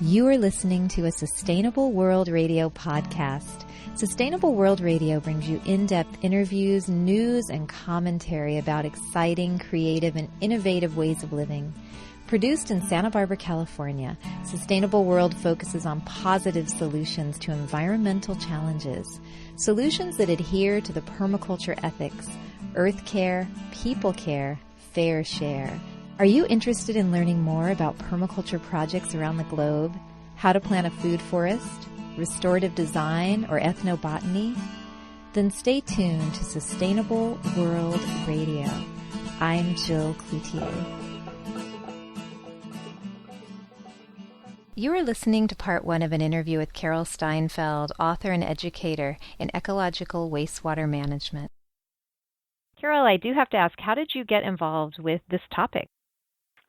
You are listening to a Sustainable World Radio podcast. Sustainable World Radio brings you in-depth interviews, news, and commentary about exciting, creative, and innovative ways of living. Produced in Santa Barbara, California, Sustainable World focuses on positive solutions to environmental challenges, solutions that adhere to the permaculture ethics, earth care, people care, fair share. Are you interested in learning more about permaculture projects around the globe, how to plant a food forest, restorative design, or ethnobotany? Then stay tuned to Sustainable World Radio. I'm Jill Cloutier. You are listening to part one of an interview with Carol Seinfeld, author and educator in ecological wastewater management. Carol, I do have to ask, how did you get involved with this topic?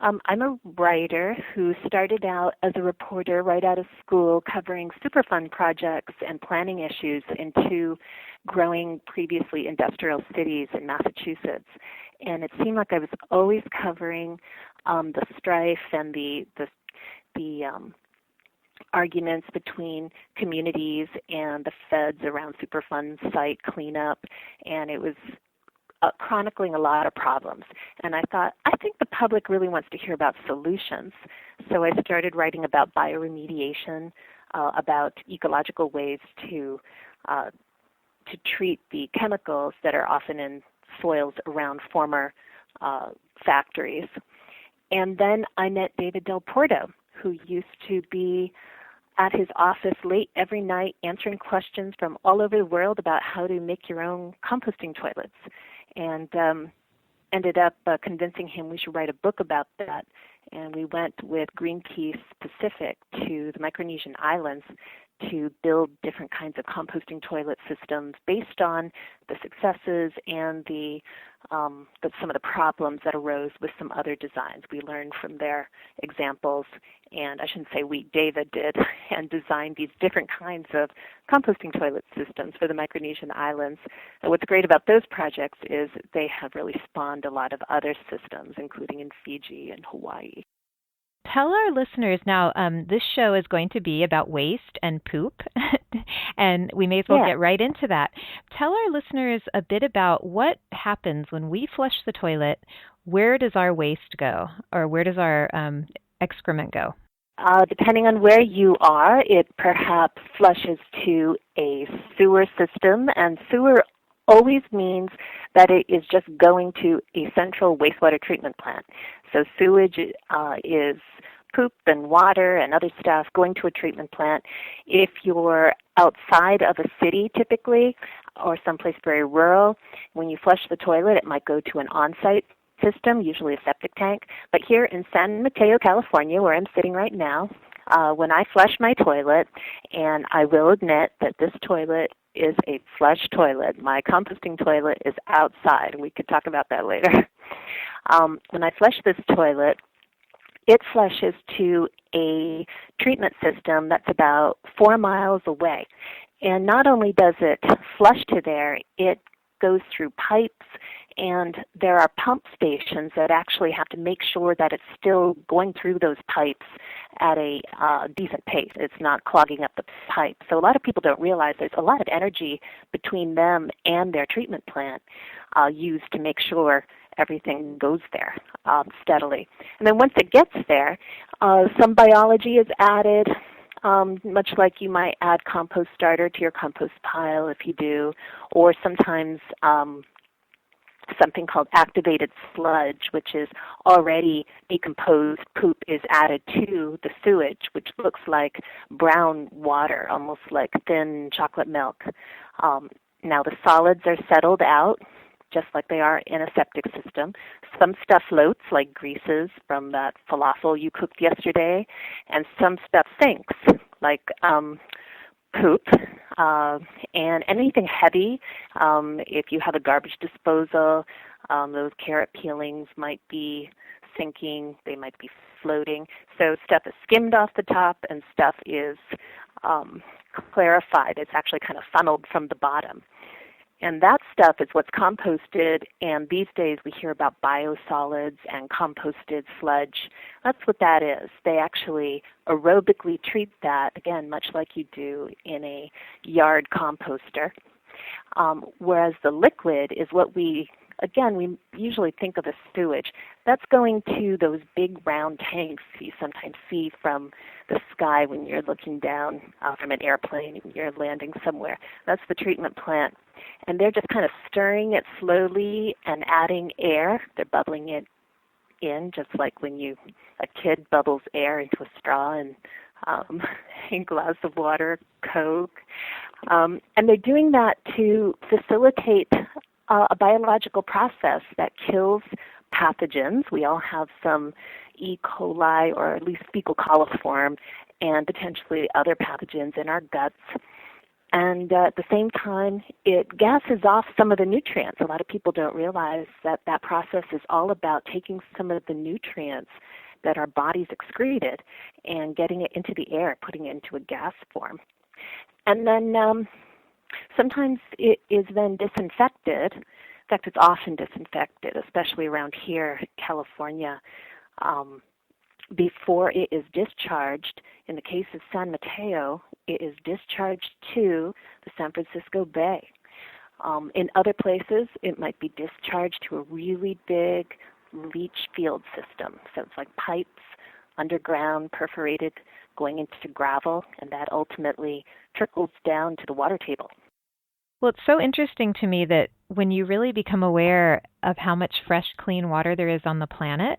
I'm a writer who started out as a reporter right out of school covering Superfund projects and planning issues in two growing previously industrial cities in Massachusetts. And it seemed like I was always covering the strife and the arguments between communities and the feds around Superfund site cleanup, and it was chronicling a lot of problems. And I thought, I think the public really wants to hear about solutions. So I started writing about bioremediation, about ecological ways to treat the chemicals that are often in soils around former factories. And then I met David Del Porto, who used to be at his office late every night answering questions from all over the world about how to make your own composting toilets, and ended up convincing him we should write a book about that. And we went with Greenpeace Pacific to the Micronesian islands to build different kinds of composting toilet systems based on the successes and some of the problems that arose with some other designs. We learned from their examples, and I shouldn't say we, David did, and designed these different kinds of composting toilet systems for the Micronesian islands. And what's great about those projects is they have really spawned a lot of other systems, including in Fiji and Hawaii. Tell our listeners now, this show is going to be about waste and poop, and we may as well get right into that. Tell our listeners a bit about what happens when we flush the toilet. Where does our waste go, or where does our excrement go? Depending on where you are, it perhaps flushes to a sewer system, and sewer always means that it is just going to a central wastewater treatment plant. So sewage is poop and water and other stuff going to a treatment plant. If you're outside of a city typically, or someplace very rural, when you flush the toilet, it might go to an on-site system, usually a septic tank. But here in San Mateo, California, where I'm sitting right now, when I flush my toilet, and I will admit that this toilet is a flush toilet. My composting toilet is outside. We could talk about that later. When I flush this toilet, it flushes to a treatment system that's about 4 miles away. And not only does it flush to there, it goes through pipes, and there are pump stations that actually have to make sure that it's still going through those pipes at a decent pace. It's not clogging up the pipe. So a lot of people don't realize there's a lot of energy between them and their treatment plant used to make sure everything goes there steadily. And then once it gets there, some biology is added, much like you might add compost starter to your compost pile if you do, or sometimes something called activated sludge, which is already decomposed poop, is added to the sewage, which looks like brown water, almost like thin chocolate milk. Now the solids are settled out, just like they are in a septic system. Some stuff floats, like greases from that falafel you cooked yesterday, and some stuff sinks, like poop, and anything heavy. If you have a garbage disposal, those carrot peelings might be sinking, they might be floating. So stuff is skimmed off the top and stuff is clarified. It's actually kind of funneled from the bottom. And that stuff is what's composted, and these days we hear about biosolids and composted sludge. That's what that is. They actually aerobically treat that, again, much like you do in a yard composter. Whereas the liquid is what we usually think of as sewage. That's going to those big round tanks you sometimes see from the sky when you're looking down from an airplane and you're landing somewhere. That's the treatment plant. And they're just kind of stirring it slowly and adding air. They're bubbling it in, just like when a kid bubbles air into a straw and a glass of water, Coke. And they're doing that to facilitate a biological process that kills pathogens. We all have some E. coli or at least fecal coliform and potentially other pathogens in our guts. And at the same time, it gases off some of the nutrients. A lot of people don't realize that that process is all about taking some of the nutrients that our bodies excreted and getting it into the air, putting it into a gas form. And then sometimes it is then disinfected. In fact, it's often disinfected, especially around here, California, before it is discharged. In the case of San Mateo, it is discharged to the San Francisco Bay. In other places, it might be discharged to a really big leach field system. So it's like pipes underground, perforated, going into gravel, and that ultimately trickles down to the water table. Well, it's so interesting to me that when you really become aware of how much fresh, clean water there is on the planet,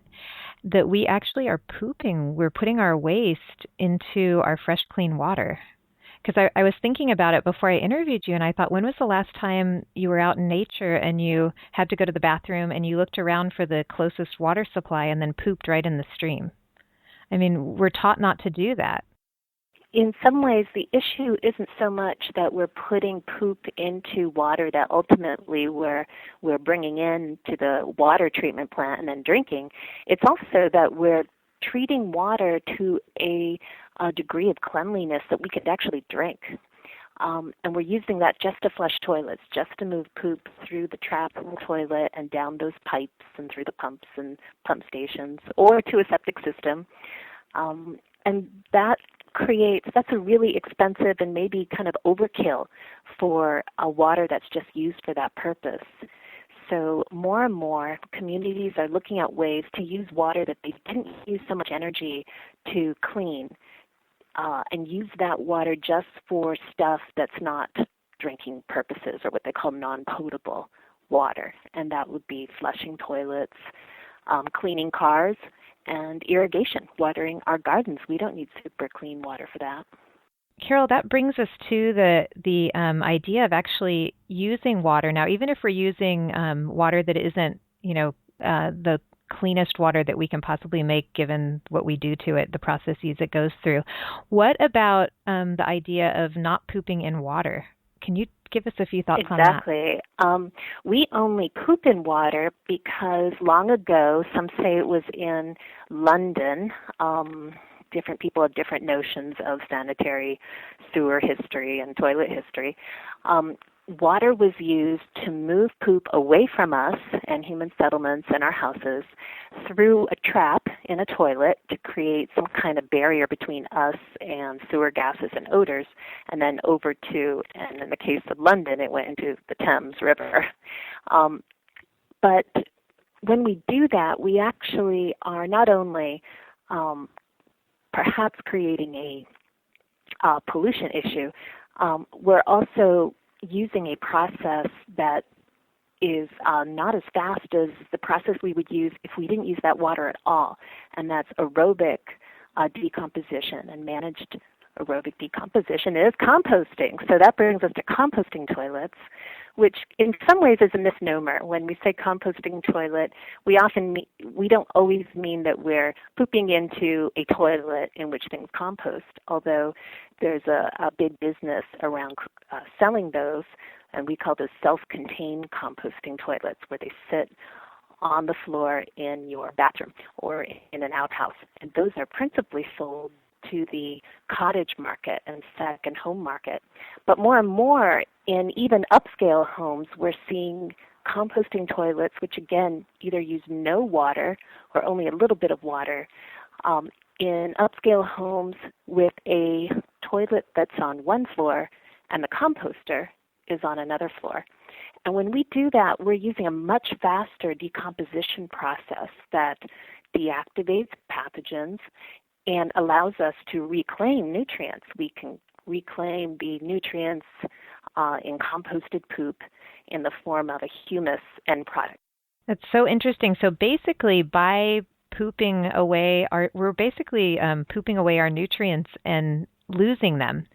that we actually are pooping. We're putting our waste into our fresh, clean water. Because I was thinking about it before I interviewed you, and I thought, when was the last time you were out in nature and you had to go to the bathroom and you looked around for the closest water supply and then pooped right in the stream? I mean, we're taught not to do that. In some ways, the issue isn't so much that we're putting poop into water that ultimately we're bringing in to the water treatment plant and then drinking. It's also that we're treating water to a degree of cleanliness that we could actually drink. And we're using that just to flush toilets, just to move poop through the trap in the toilet and down those pipes and through the pumps and pump stations or to a septic system. And that's a really expensive and maybe kind of overkill for a water that's just used for that purpose. So more and more communities are looking at ways to use water that they didn't use so much energy to clean and use that water just for stuff that's not drinking purposes, or what they call non-potable water. And that would be flushing toilets, cleaning cars, and irrigation, watering our gardens. We don't need super clean water for that. Carol, that brings us to the idea of actually using water. Now, even if we're using water that isn't, the cleanest water that we can possibly make, given what we do to it, the processes it goes through, what about the idea of not pooping in water? Can you give us a few thoughts on that? Exactly. We only poop in water because long ago, some say it was in London. Different people have different notions of sanitary sewer history and toilet history. Water was used to move poop away from us and human settlements and our houses through a trap in a toilet to create some kind of barrier between us and sewer gases and odors, and then over to, and in the case of London, it went into the Thames River. But when we do that, we actually are not only perhaps creating a pollution issue, we're also using a process that is not as fast as the process we would use if we didn't use that water at all, and that's aerobic decomposition. And managed aerobic decomposition is composting. So that brings us to composting toilets, which in some ways is a misnomer. When we say composting toilet, we don't always mean that we're pooping into a toilet in which things compost, although there's a big business around selling those, and we call those self-contained composting toilets, where they sit on the floor in your bathroom or in an outhouse. And those are principally sold to the cottage market and second home market. But more and more in even upscale homes, we're seeing composting toilets, which again either use no water or only a little bit of water, in upscale homes with a toilet that's on one floor and the composter is on another floor. And when we do that, we're using a much faster decomposition process that deactivates pathogens and allows us to reclaim nutrients. We can reclaim the nutrients in composted poop in the form of a humus end product. That's so interesting. So basically, by pooping away we're basically pooping away our nutrients and losing them.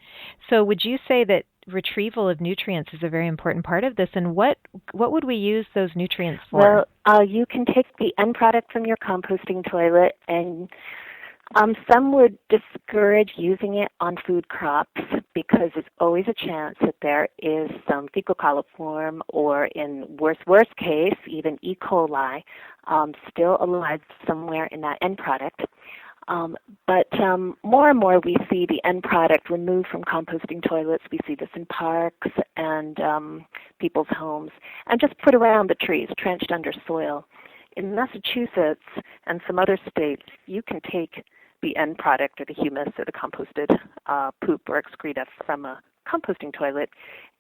So would you say that retrieval of nutrients is a very important part of this, and what would we use those nutrients for? Well, you can take the end product from your composting toilet, and some would discourage using it on food crops because there's always a chance that there is some fecal coliform or, in worst case, even E. coli still alive somewhere in that end product. But more and more we see the end product removed from composting toilets. We see this in parks and people's homes, and just put around the trees, trenched under soil. In Massachusetts and some other states, you can take the end product or the humus or the composted poop or excreta from a composting toilet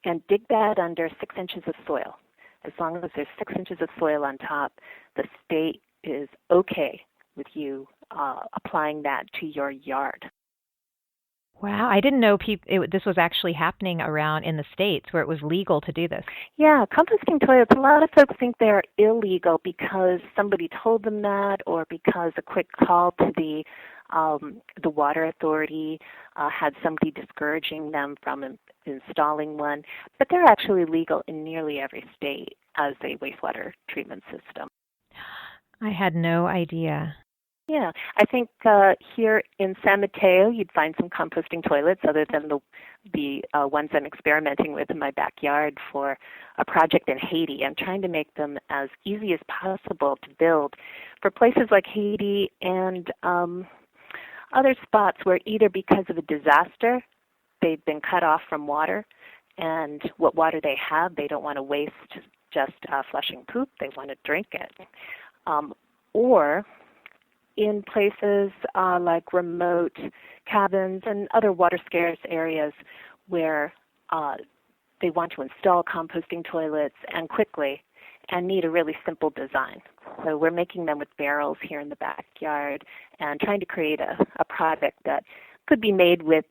and dig that under 6 inches of soil. As long as there's 6 inches of soil on top, the state is okay with you applying that to your yard. Wow, I didn't know this was actually happening around in the States where it was legal to do this. Yeah, composting toilets, a lot of folks think they're illegal because somebody told them that or because a quick call to the water authority had somebody discouraging them from installing one. But they're actually legal in nearly every state as a wastewater treatment system. I had no idea. Yeah, I think here in San Mateo, you'd find some composting toilets other than the ones I'm experimenting with in my backyard for a project in Haiti. I'm trying to make them as easy as possible to build for places like Haiti and other spots where either because of a disaster, they've been cut off from water, and what water they have, they don't want to waste just flushing poop. They want to drink it. Or in places like remote cabins and other water-scarce areas where they want to install composting toilets and quickly and need a really simple design. So we're making them with barrels here in the backyard and trying to create a product that could be made with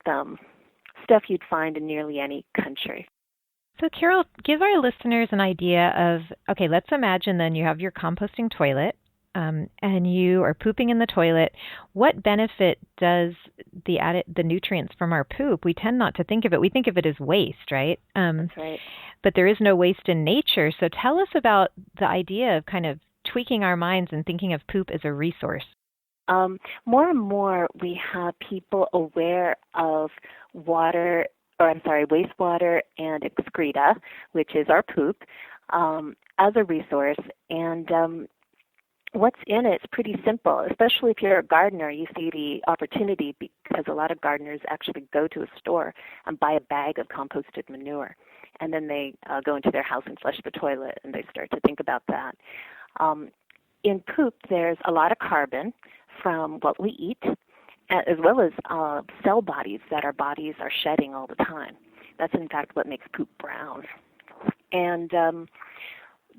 stuff you'd find in nearly any country. So Carol, give our listeners an idea of, okay, let's imagine then you have your composting toilet. And you are pooping in the toilet. What benefit does the nutrients from our poop? We tend not to think of it. We think of it as waste, right? That's right. But there is no waste in nature. So tell us about the idea of kind of tweaking our minds and thinking of poop as a resource. More and more we have people aware of wastewater and excreta, which is our poop, as a resource. And what's in it is pretty simple, especially if you're a gardener. You see the opportunity because a lot of gardeners actually go to a store and buy a bag of composted manure, and then they go into their house and flush the toilet, and they start to think about that. In poop, there's a lot of carbon from what we eat, as well as cell bodies that our bodies are shedding all the time. That's, in fact, what makes poop brown. And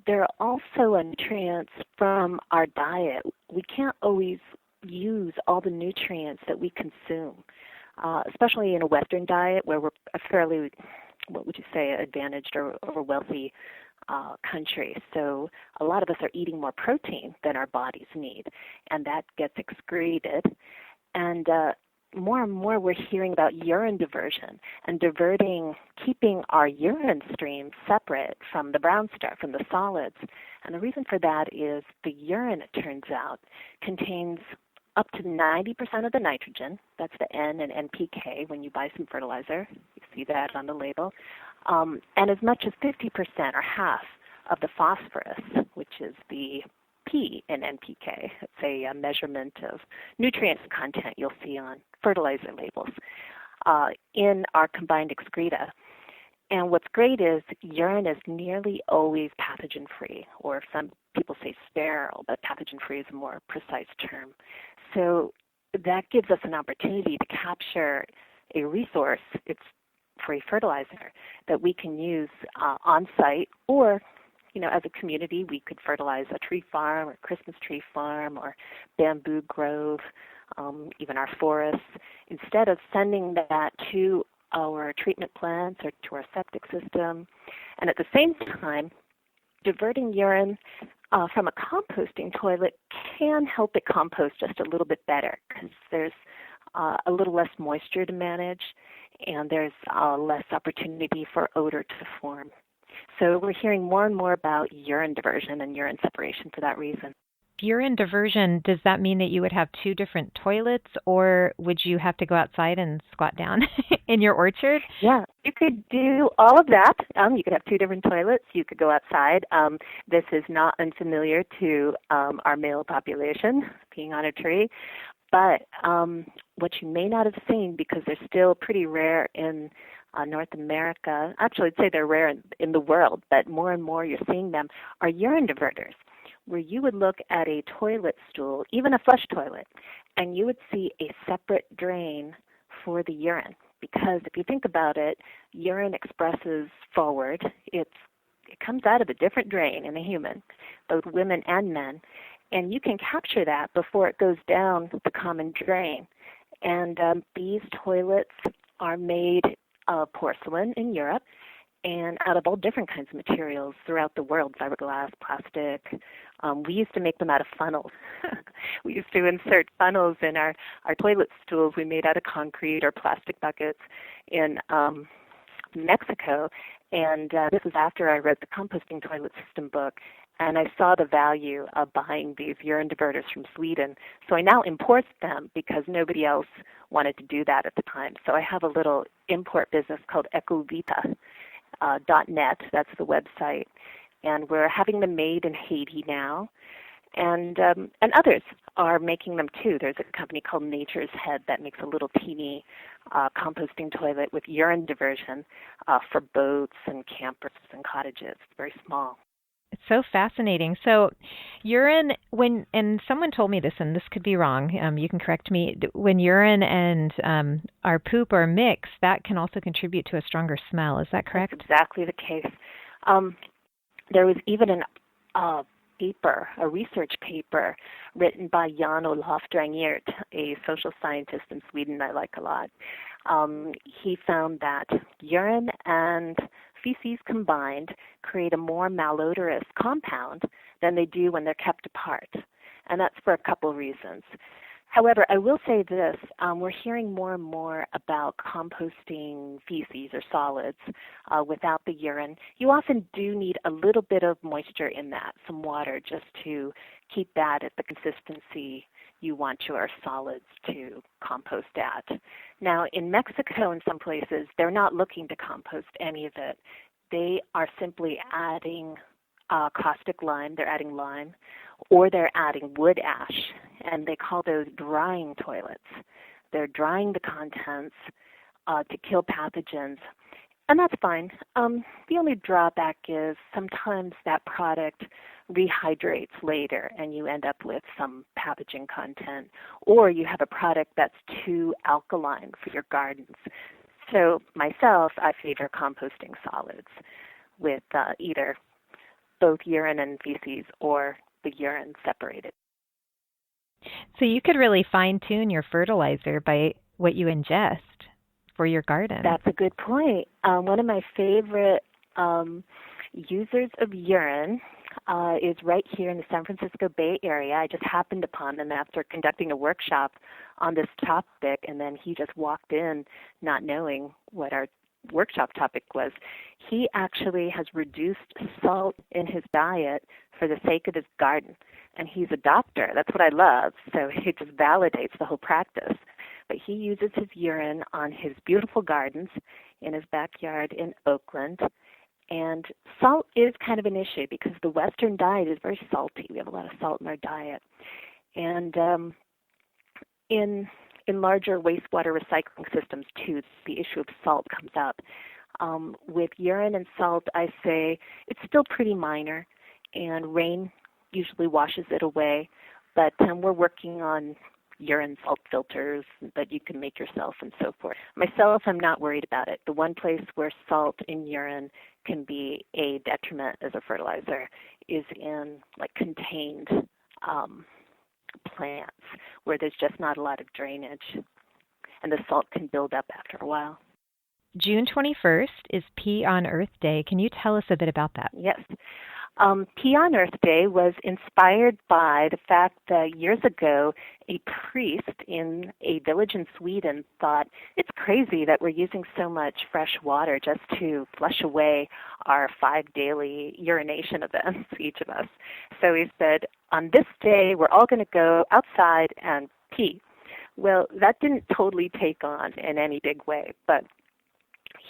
there are also nutrients from our diet. We can't always use all the nutrients that we consume, especially in a Western diet where we're a fairly, what would you say, advantaged or wealthy country. So a lot of us are eating more protein than our bodies need, and that gets excreted. And more and more we're hearing about urine diversion and keeping our urine stream separate from the brown stuff, from the solids. And the reason for that is the urine, it turns out, contains up to 90% of the nitrogen. That's the N and NPK when you buy some fertilizer. You see that on the label. And as much as 50% or half of the phosphorus, which is the P in NPK. It's a measurement of nutrient content you'll see on fertilizer labels in our combined excreta. And what's great is urine is nearly always pathogen-free, or some people say sterile, but pathogen-free is a more precise term. So that gives us an opportunity to capture a resource, it's free fertilizer, that we can use on-site, or as a community, we could fertilize a tree farm or Christmas tree farm or bamboo grove, even our forests, instead of sending that to our treatment plants or to our septic system. And at the same time, diverting urine from a composting toilet can help it compost just a little bit better, because there's a little less moisture to manage, and there's less opportunity for odor to form. So we're hearing more and more about urine diversion and urine separation for that reason. Urine diversion, does that mean that you would have two different toilets, or would you have to go outside and squat down in your orchard? Yeah, you could do all of that. You could have two different toilets. You could go outside. This is not unfamiliar to our male population, peeing on a tree. But what you may not have seen, because they're still pretty rare in North America, actually I'd say they're rare in the world, but more and more you're seeing them, are urine diverters, where you would look at a toilet stool, even a flush toilet, and you would see a separate drain for the urine. Because if you think about it, urine expresses forward. It comes out of a different drain in a human, both women and men, and you can capture that before it goes down the common drain. And these toilets are made of porcelain in Europe and out of all different kinds of materials throughout the world, fiberglass, plastic. We used to make them out of funnels. We used to insert funnels in our toilet stools we made out of concrete or plastic buckets in Mexico. And this was after I wrote the Composting Toilet System book, and I saw the value of buying these urine diverters from Sweden. So I now import them because nobody else wanted to do that at the time. So I have a little import business called Ecovita. .net, that's the website, and we're having them made in Haiti now, and others are making them too. There's a company called Nature's Head that makes a little teeny composting toilet with urine diversion for boats and campers and cottages. It's very small. It's so fascinating. So urine, and someone told me this, and this could be wrong, you can correct me, when urine and our poop are mixed, that can also contribute to a stronger smell. Is that correct? That's exactly the case. There was even a research paper written by Jan-Olof Drängert, a social scientist in Sweden I like a lot. He found that urine and feces combined create a more malodorous compound than they do when they're kept apart. And that's for a couple reasons. However, I will say this, we're hearing more and more about composting feces or solids without the urine. You often do need a little bit of moisture in that, some water, just to keep that at the consistency you want your solids to compost at. Now, in Mexico and some places, they're not looking to compost any of it. They are simply adding caustic lime, they're adding lime, or they're adding wood ash, and they call those drying toilets. They're drying the contents to kill pathogens, and that's fine. The only drawback is sometimes that product rehydrates later and you end up with some pathogen content, or you have a product that's too alkaline for your gardens. So myself, I favor composting solids with either both urine and feces or the urine separated. So you could really fine-tune your fertilizer by what you ingest for your garden. That's a good point. One of my favorite users of urine is right here in the San Francisco Bay Area. I just happened upon them after conducting a workshop on this topic, and then he just walked in not knowing what our workshop topic was. He actually has reduced salt in his diet for the sake of his garden, and he's a doctor. That's what I love, so it just validates the whole practice. But he uses his urine on his beautiful gardens in his backyard in Oakland. And salt is kind of an issue because the Western diet is very salty. We have a lot of salt in our diet. And in in larger wastewater recycling systems, too, the issue of salt comes up. With urine and salt, I say it's still pretty minor, and rain usually washes it away, but we're working on urine salt filters that you can make yourself and so forth. Myself, I'm not worried about it. The one place where salt in urine can be a detriment as a fertilizer is in like contained plants where there's just not a lot of drainage, and the salt can build up after a while. June 21st is Pea on Earth Day. Can you tell us a bit about that? Yes. Pea on Earth Day was inspired by the fact that years ago, a priest in a village in Sweden thought, it's crazy that we're using so much fresh water just to flush away our 5 daily urination events, each of us. So he said, on this day, we're all going to go outside and pee. Well, that didn't totally take on in any big way, but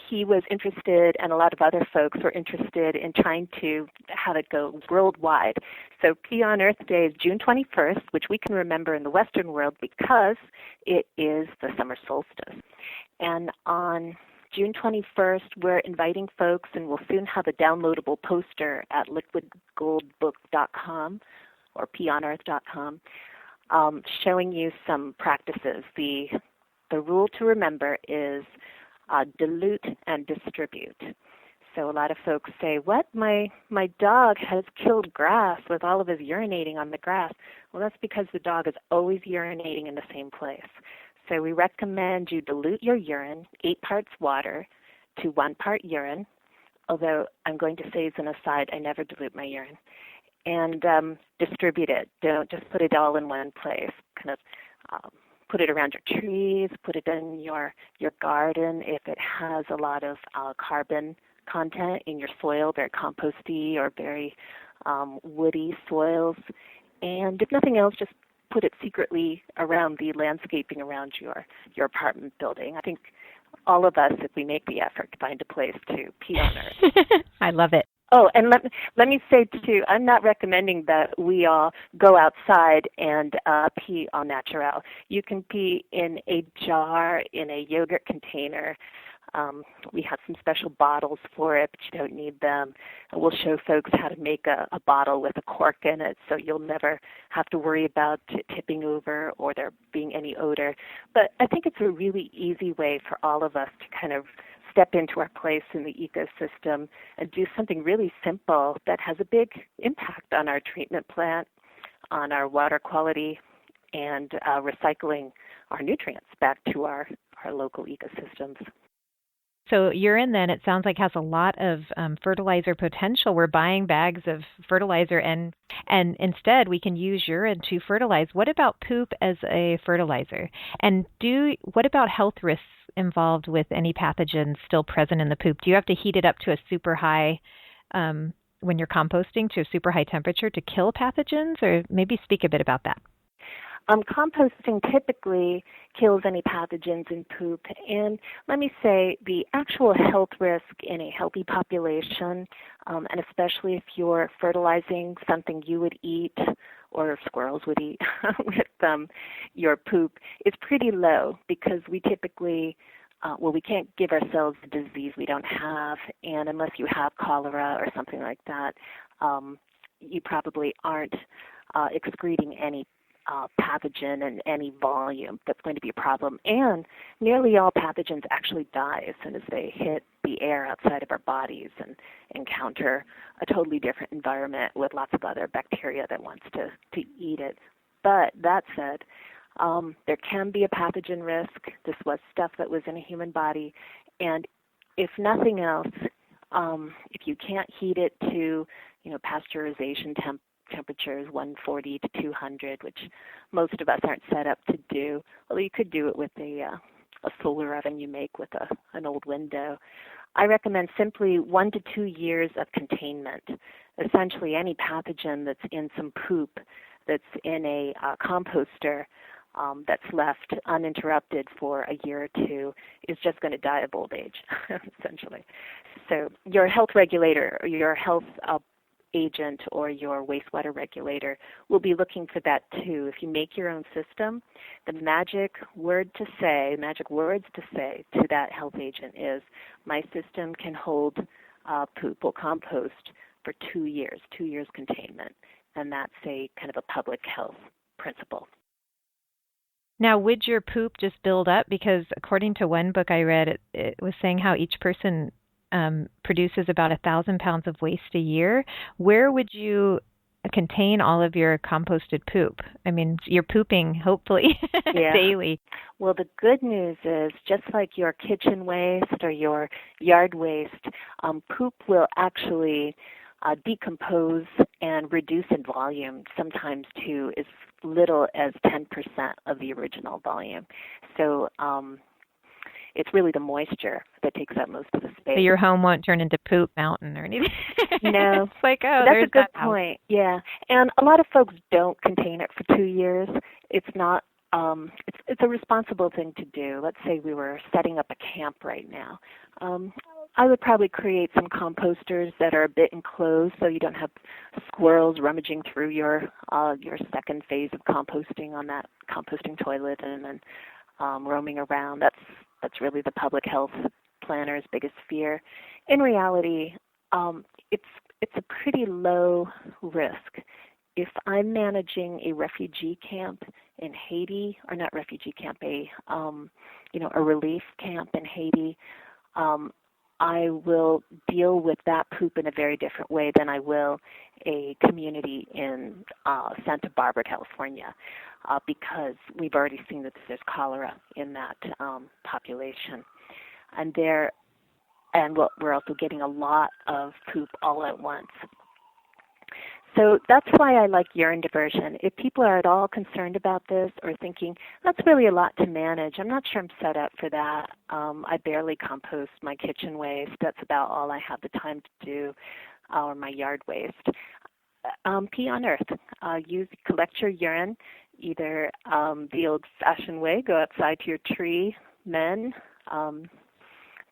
he was interested, and a lot of other folks were interested in trying to have it go worldwide. So Pea on Earth Day is June 21st, which we can remember in the Western world because it is the summer solstice. And on June 21st, we're inviting folks, and we'll soon have a downloadable poster at liquidgoldbook.com or peaonearth.com showing you some practices. The rule to remember is dilute and distribute. So a lot of folks say, what? My dog has killed grass with all of his urinating on the grass. Well, that's because the dog is always urinating in the same place. So we recommend you dilute your urine, 8 parts water to 1 part urine, although I'm going to say as an aside, I never dilute my urine. And distribute it. Don't just put it all in one place. Kind of put it around your trees, put it in your garden if it has a lot of carbon content in your soil, very composty or very woody soils. And if nothing else, just put it secretly around the landscaping around your apartment building. I think all of us, if we make the effort, find a place to pee on Earth. I love it. Oh, and let me say, too, I'm not recommending that we all go outside and pee en naturel. You can pee in a jar, in a yogurt container. We have some special bottles for it, but you don't need them. And we'll show folks how to make a bottle with a cork in it, so you'll never have to worry about it tipping over or there being any odor. But I think it's a really easy way for all of us to kind of step into our place in the ecosystem and do something really simple that has a big impact on our treatment plant, on our water quality, and recycling our nutrients back to our local ecosystems. So urine then, it sounds like, has a lot of fertilizer potential. We're buying bags of fertilizer and instead we can use urine to fertilize. What about poop as a fertilizer? And what about health risks involved with any pathogens still present in the poop? Do you have to heat it up to a super high, when you're composting, to a super high temperature to kill pathogens? Or maybe speak a bit about that. Composting typically kills any pathogens in poop, and let me say the actual health risk in a healthy population, and especially if you're fertilizing something you would eat or squirrels would eat with your poop, is pretty low because we typically, we can't give ourselves a disease we don't have, and unless you have cholera or something like that, you probably aren't excreting any pathogen in any volume that's going to be a problem. And nearly all pathogens actually die as soon as they hit the air outside of our bodies and encounter a totally different environment with lots of other bacteria that wants to eat it. But that said, there can be a pathogen risk. This was stuff that was in a human body. And if nothing else, if you can't heat it to, pasteurization temperatures 140 to 200, which most of us aren't set up to do. Well, you could do it with a solar oven you make with an old window. I recommend simply 1 to 2 years of containment. Essentially, any pathogen that's in some poop that's in a composter that's left uninterrupted for a year or two is just going to die of old age, essentially. So your health regulator or your health agent or your wastewater regulator will be looking for that too. If you make your own system, the magic words to say to that health agent is, my system can hold poop or compost for 2 years containment. And that's a kind of a public health principle. Now, would your poop just build up? Because according to one book I read, it was saying how each person produces about 1,000 pounds of waste a year. Where would you contain all of your composted poop? I mean, you're pooping, hopefully, daily. Well, the good news is, just like your kitchen waste or your yard waste, poop will actually decompose and reduce in volume, sometimes to as little as 10% of the original volume. So it's really the moisture that takes up most of the space. So your home won't turn into Poop Mountain or anything? No. It's like, oh, that's there's a good that point. Yeah. And a lot of folks don't contain it for 2 years. It's not, it's a responsible thing to do. Let's say we were setting up a camp right now. I would probably create some composters that are a bit enclosed so you don't have squirrels rummaging through your second phase of composting on that composting toilet and then roaming around. That's really the public health planner's biggest fear. In reality, it's a pretty low risk. If I'm managing a refugee camp in Haiti, or not refugee camp, a relief camp in Haiti, I will deal with that poop in a very different way than I will a community in Santa Barbara, California, because we've already seen that there's cholera in that population. And we're also getting a lot of poop all at once. So that's why I like urine diversion. If people are at all concerned about this or thinking, that's really a lot to manage, I'm not sure I'm set up for that. I barely compost my kitchen waste. That's about all I have the time to do, or my yard waste. Pee on earth. Collect your urine, either the old-fashioned way, go outside to your tree, men,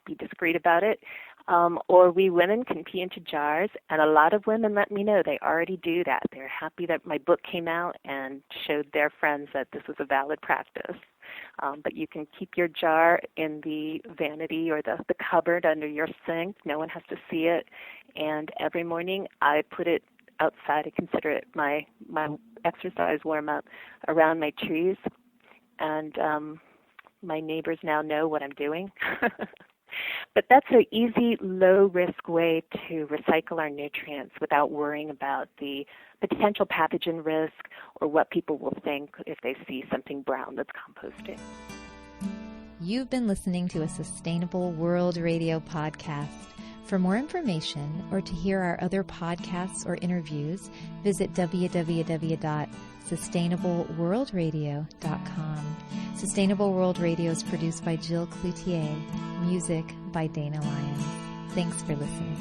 be discreet about it, or we women can pee into jars, and a lot of women let me know they already do that. They're happy that my book came out and showed their friends that this was a valid practice. But you can keep your jar in the vanity or the cupboard under your sink. No one has to see it. And every morning I put it outside. I consider it my exercise warm-up around my trees. And my neighbors now know what I'm doing. But that's an easy, low-risk way to recycle our nutrients without worrying about the potential pathogen risk or what people will think if they see something brown that's composting. You've been listening to a Sustainable World Radio podcast. For more information or to hear our other podcasts or interviews, visit www.sustainableworldradio.com. Sustainable World Radio is produced by Jill Cloutier. Music by Dana Lyons. Thanks for listening.